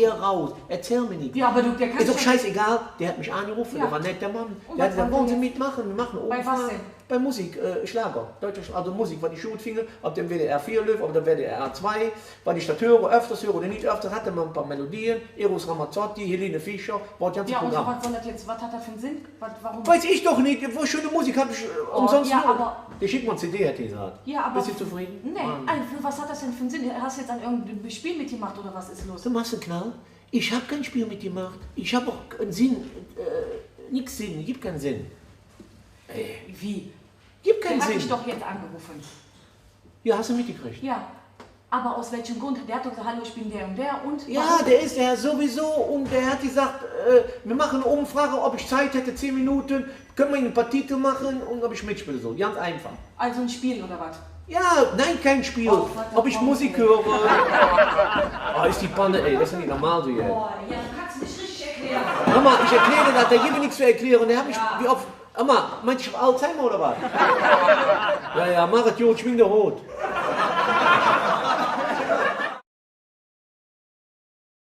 er raus? Erzähl mir nicht. Ja, aber du, der kann Ist doch scheißegal, der hat mich angerufen, Ja. der war nett, der Mann. Und Der hat was gesagt, wollen wollen Sie Sie mitmachen? Wir machen Bei was denn? Bei Musik, Schlager, deutscher Schlager, also Musik, was ich gut finde, ob dem WDR 4 läuft, ob dem WDR 2, weil ich das höre, öfters höre oder nicht öfters, hatte man ein paar Melodien, Eros Ramazzotti, Helene Fischer, war das ganze Ja, und Programm. was soll das jetzt? Was hat das für einen Sinn? Warum? Weiß ich doch nicht, wo schöne Musik habe ich umsonst ja, nur. aber- Die schickt mir eine CD, hat die gesagt. Ja, aber. Bist du zufrieden? Nee, Mann. für was hat das denn für einen Sinn? Hast du jetzt an irgendeinem Spiel mitgemacht oder was ist los? Du machst einen Knall? Ich habe kein Spiel mitgemacht. Ich habe auch keinen Sinn. Nix Sinn, gibt keinen Sinn. Wie? Gibt Der keinen hat Sinn. mich doch jetzt angerufen. Ja, hast du mitgekriegt? Ja. Aber aus welchem Grund? Der hat doch gesagt, hallo, ich bin der und. Ja, Warum? der ist der sowieso und der hat gesagt, wir machen eine Umfrage, ob ich Zeit hätte, 10 Minuten, können wir ein paar Titel machen und ob ich mitspiele. So, ganz einfach. Also ein Spiel oder was? Ja, nein, kein Spiel. Oh, ob ich Musik höre. Oh, ist die Panne, ey, das ist nicht normal, du jetzt. Boah, ja, du kannst nicht richtig erklären. Hör mal, ich erkläre das, da gibt mir nichts zu erklären. Der hat mich, wie oft, hör mal, meint ich auf Alzheimer oder was? Ja, mach es gut, schwing der Rot.